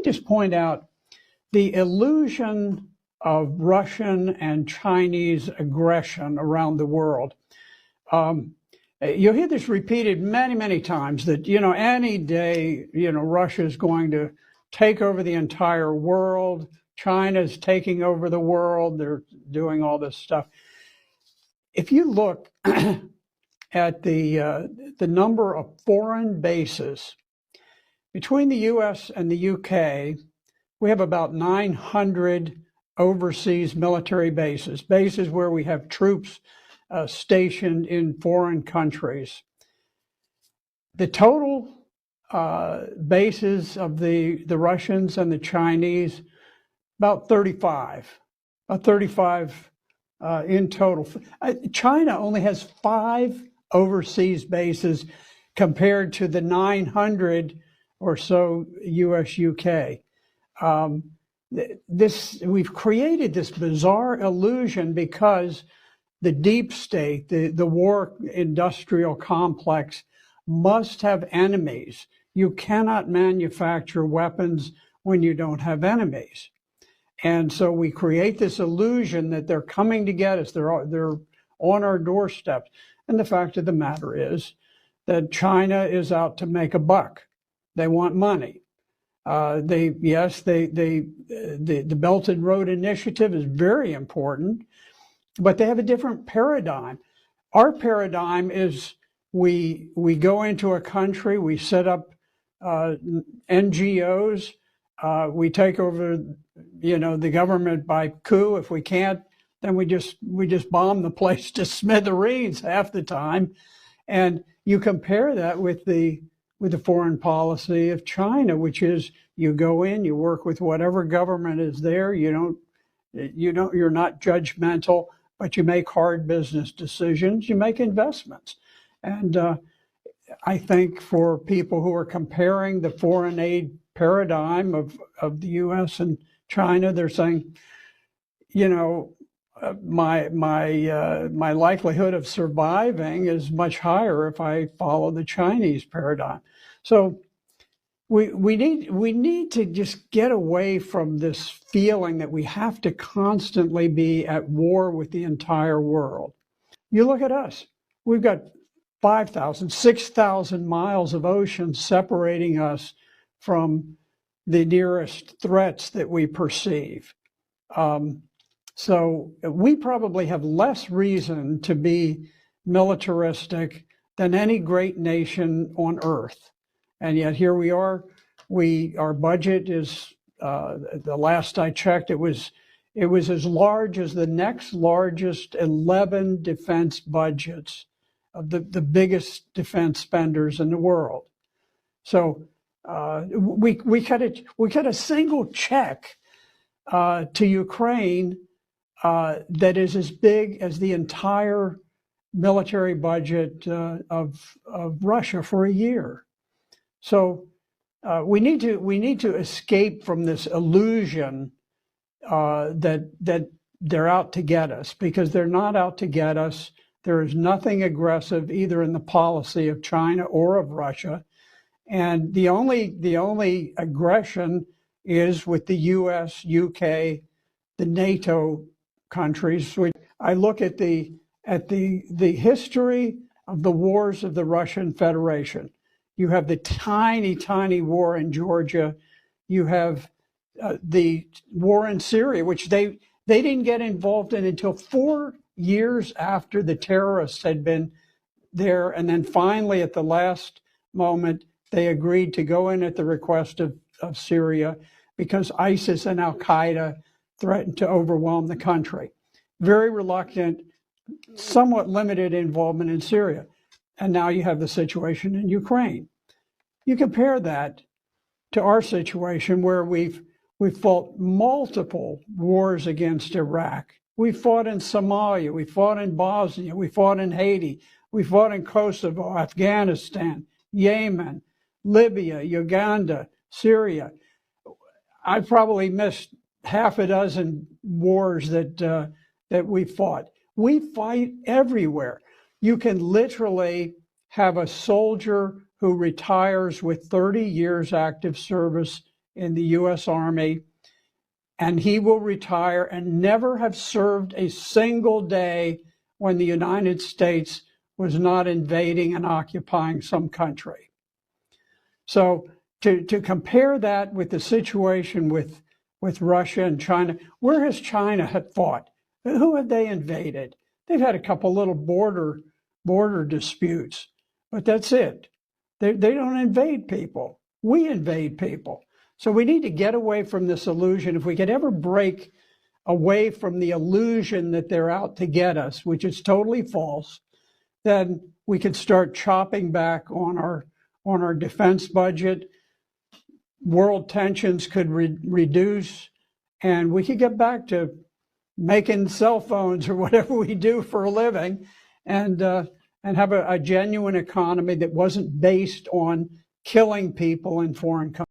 just point out the illusion of Russian and Chinese aggression around the world. You'll hear this repeated many, many times that, any day, Russia is going to take over the entire world. China's taking over the world. They're doing all this stuff. If you look at the number of foreign bases between the U.S. and the U.K., we have about 900 overseas military bases where we have troops stationed in foreign countries. The total bases of the Russians and the Chinese, about 35. About 35 in total. China only has 5 overseas bases compared to the 900 or so U.S. UK. We've created this bizarre illusion because the deep state, the war industrial complex, must have enemies. You cannot manufacture weapons when you don't have enemies. And so we create this illusion that they're coming to get us. They're on our doorsteps. And the fact of the matter is that China is out to make a buck. They want money. The Belt and Road Initiative is very important, but they have a different paradigm. Our paradigm is we go into a country, we set up NGOs, we take over, the government by coup. If we can't, then we just bomb the place to smithereens half the time. And you compare that with the foreign policy of China, which is you go in, you work with whatever government is there. You're not judgmental, but you make hard business decisions. You make investments. And I think for people who are comparing the foreign aid paradigm of the U.S. and China, they're saying, my likelihood of surviving is much higher if I follow the Chinese paradigm. So we need to just get away from this feeling that we have to constantly be at war with the entire world. You look at us. We've got 5,000, 6,000 miles of ocean separating us from the nearest threats that we perceive. So we probably have less reason to be militaristic than any great nation on earth. And yet here we are. Our budget is, the last I checked, it was as large as the next largest 11 defense budgets of the biggest defense spenders in the world. So we cut a single check to Ukraine that is as big as the entire military budget of Russia for a year. So we need to escape from this illusion that they're out to get us, because they're not out to get us. There is nothing aggressive either in the policy of China or of Russia, and the only aggression is with the U.S., UK, the NATO countries. I look at the history of the wars of the Russian Federation. You have the tiny, tiny war in Georgia. You have the war in Syria, which they didn't get involved in until 4 years after the terrorists had been there. And then finally, at the last moment, they agreed to go in at the request of Syria because ISIS and Al-Qaeda threatened to overwhelm the country. Very reluctant, somewhat limited involvement in Syria. And now you have the situation in Ukraine. You compare that to our situation where we've fought multiple wars against Iraq. We fought in Somalia, we fought in Bosnia, we fought in Haiti, we fought in Kosovo, Afghanistan, Yemen, Libya, Uganda, Syria. I probably missed half a dozen wars that we fought. We fight everywhere. You can literally have a soldier who retires with 30 years active service in the U.S. Army, and he will retire and never have served a single day when the United States was not invading and occupying some country. So to compare that with the situation with Russia and China, where has China fought? Who have they invaded? They've had a couple little border disputes, but that's it. They don't invade people. We invade people. So we need to get away from this illusion. If we could ever break away from the illusion that they're out to get us, which is totally false, then we could start chopping back on our defense budget. World tensions could reduce, and we could get back to making cell phones or whatever we do for a living, and have a genuine economy that wasn't based on killing people in foreign countries.